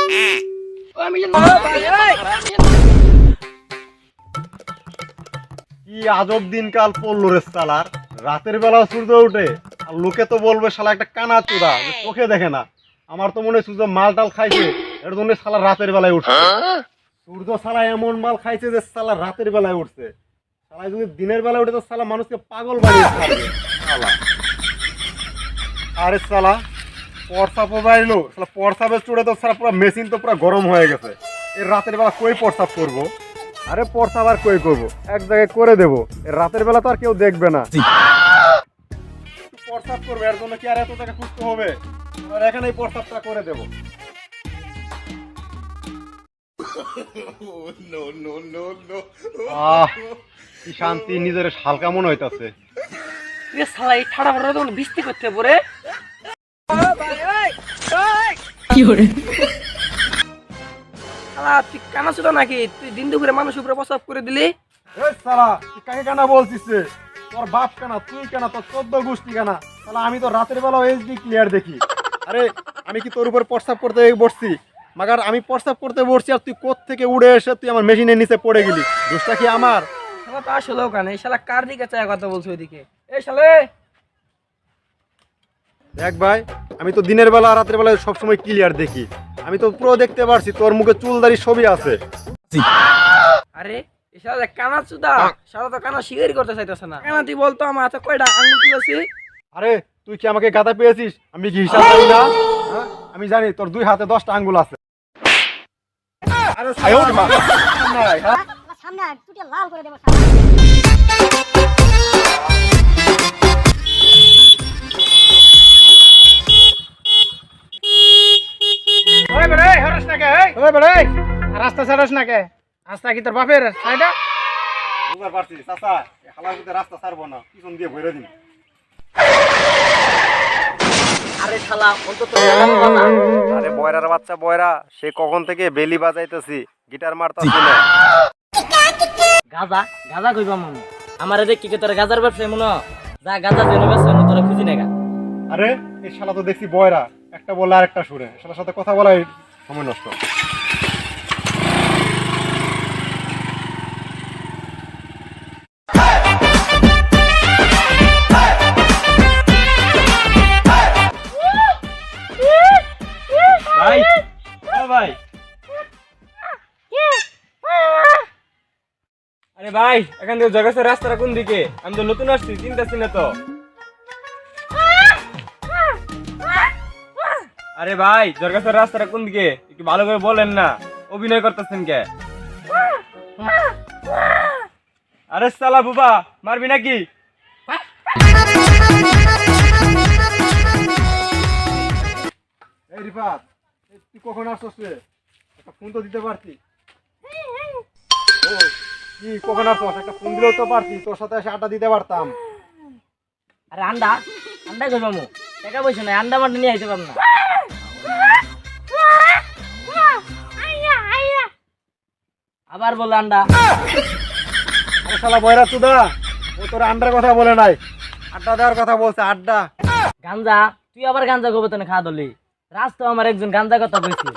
কি আজব দিনকাল পড়লো রে শালার। রাতের বেলা সূর্য উঠে আর লোকে তো বলবে শালা একটা কানা চোদা, চোখে দেখে না। আমার তো মনে হয় সূর্য মাল টাল খাইছে, এর জন্য শালা রাতের বেলায় উঠছে। সূর্য শালা এমন মাল খাইছে যে শালা রাতের বেলায় উঠছে। শালা যদি দিনের বেলায় উঠে তো শালা মানুষকে পাগল বানিয়ে ছাড়বে শালা। আরে শালা প্রস্রাব বাইলো, শালা প্রস্রাবের চুড়ে তো শালা পুরো মেশিন তো পুরো গরম হয়ে গেছে। এর রাতের বেলা কই প্রস্রাব করবো? আরে প্রস্রাব আর কই করবো, এক জায়গায় করে দেবো। এর রাতের বেলা তো আর কেউ দেখবে না। প্রস্রাব করবে, এর জন্য কি আর এত টাকা খুঁজতে হবে? আর এখানেই প্রস্রাবটা করে দেবো। আহ কি শান্তি, নিজের হালকা মনে হইতাছে। শালা এই ঠাড়া ভরা তখন বৃষ্টি করতে পরে শালা তুই কানা ছিল নাকি? তুই দিন দুপুরে মানুষ উপরে প্রস্রাব করে দিলি। এই শালা তুই কাকে কানা বলছিস রে? তোর বাপ কানা, তুই কানা, তোর 14 গোষ্ঠী কানা। শালা আমি তো রাতের বেলা এইচডি ক্লিয়ার দেখি। আরে আমি কি তোর উপর প্রস্রাব করতে বসছি? মাগার আমি প্রস্রাব করতে বসছি আর তুই কোথা থেকে উড়ে এসে তুই আমার মেশিনের নিচে পড়ে গেলি। দোষটা কি আমার? শালা তো আসলেও কানে। এই শালা কার দিকে চায় কথা বলছো ওইদিকে? এই শালে দেখ ভাই, আমি তো দিনের বেলা রাতের বেলা সবসময় ক্লিয়ার দেখি। আমি তো পুরো দেখতে পারছি, তোর মুখে চুলদারি ছবি আছে। আরে এই শালা কানা চুদা, শালা তো কানা শিকারি করতে চাইতেছে না। কানা তুই বলতো আমার হাতে কয়টা আঙুল তুলেছি? আরে তুই কি আমাকে গাদা পেয়েছিস? আমি কি হিসাব জানি না? হ্যাঁ? আমি জানি তোর 2 হাতে 10টা আঙ্গুল আছে। আরে ছায়ও মা সামনে আয়, হ্যাঁ? সামনে আয়, তুই লাল করে দেবো। ওই বেড়ে হরস না কে? ওই বেড়ে রাস্তা ছাড়স না কে? রাস্তা কি তোর বাপের সাইডা? বুঝতে পারছি চাচা, এই হালার ভিতরে রাস্তা ছাড়বো না, পিছন দিয়ে ভরে দিন। আরে শালা অন্তত আরে বয়রার বাচ্চা বয়রা, সে কখন থেকে বেলি বাজাইতেছি, গিটার মারতাছি না। গাজা গাজা কইবা মনে আমার দেখি কি তোর গাজার ব্যবসায় মনে যা গাজা যেন ব্যবসা তোরা খুঁজি নেগা। আরে এই শালা তো দেখছি বয়রা, একটা বলে আর একটা শুনে, শালার সাথে কথা বলাই সময় নষ্ট। ভাই ও ভাই, আরে ভাই এখান থেকে জগাছের রাস্তাটা কোন দিকে? আমি তো নতুন আসছি, চিন্তাছি না তো। আরে ভাই জগাছের রাস্তাটা কোন দিকে একটু ভালো করে বলেন না, অভিনয় করতেছেন কে? আরে সালা বুবা মারবি নাকি? এই রিফাত, তুই কখন আসছিস রে? একটা ফোন তো দিতে পারতি। ও কি কখন আসছিস? একটা ফোন দিলেও তো পারতি, তোর সাথে এসে আড্ডা দিতে পারতাম। আরে আন্ডা আন্ডা কইবা মু টাকা পয়সা নাই, আন্ডা মান্ডা নিয়ে আইতে পারব না। আবার বলে আন্ডা। আরে শালা বয়রা চুদা, ও তোর আড্ডার কথা বলে নাই, আড্ডা দেওয়ার কথা বলছে। আড্ডা গাঞ্জা তুই আবার গাঞ্জা কবে তনে খাওয়া দলি? রাস্তা আমার একজন গাঞ্জা কথা কইছি।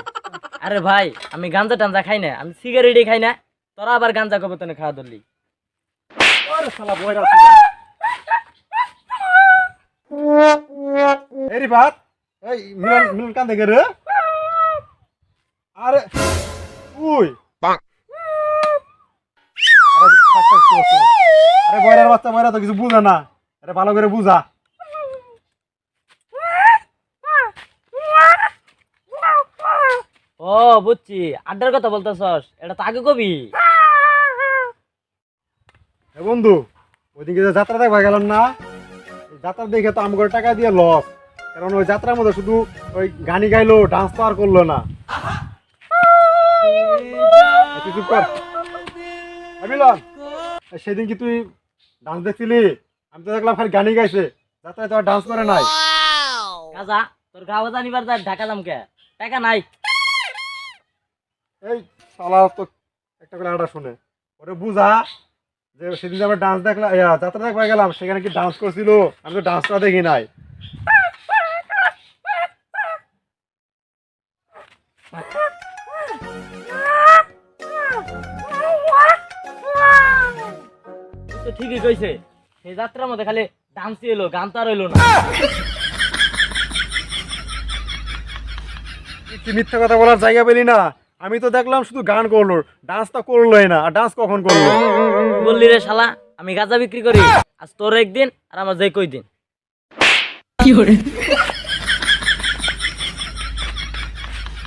আরে ভাই আমি গাঞ্জা টাঞ্জা খাই না, আমি সিগারেটই খাই না, তোরা আবার গাঞ্জা কবে তনে খাওয়া দলি? আরে শালা বয়রা চুদা। এই রিফাত, এই মিলন মিলন কান থেকে রে? আরে তুই আরে থাক, থাক, চল, চল। আরে বয়রার বাচ্চা বয়রা তো কিছু বুঝে না, আরে ভালো করে বুঝা। ও বুঝছি, আড্ডার কথা বলতেছস, এটা তো আগে কবি। এ বন্ধু, ওইদিকে যে যাত্রা দেখবা গেলাম না, এই যাত্রা দেখে তো আমার টাকা দিয়ে লস। কারণ ওই যাত্রার মধ্যে শুধু ওই গানি গাইলো, ডান্স তো আর করলো না। তুই চুপ কর। এ মিলন, সেদিন কি তুই ডান্স দেখছিলি? আমি তো দেখলাম খালি গানি গাইছে, যাত্রায় তো আর ডান্স করে নাই। গাজা তোর গাওয়া জানিবার যা ঢাকা দাম কে? টাকা নাই। এই শালা তো একটা করে আড্ডা শুনে, ওরে বুঝা যে সেদিন যে আমরা ডান্স দেখলাম, যাত্রা দেখবা গেলাম, সেখানে কি ডান্স করছিল? আমি তো ডান্সটা দেখি নাই। তো ঠিকই কইছে, সেই যাত্রার মধ্যে খালি ডান্সই এলো, গান তো আর হইলো না। কি মিথ্যা কথা বলার জায়গা পেলি না? আমি তো দেখলাম শুধু গান করলো, ডান্সটা করলোই না। আর ডান্স কখন করলো? কি বললি রে শালা, আমি গাঁজা বিক্রি করি, আজ তোর একদিন আর আমার যে কই দিন।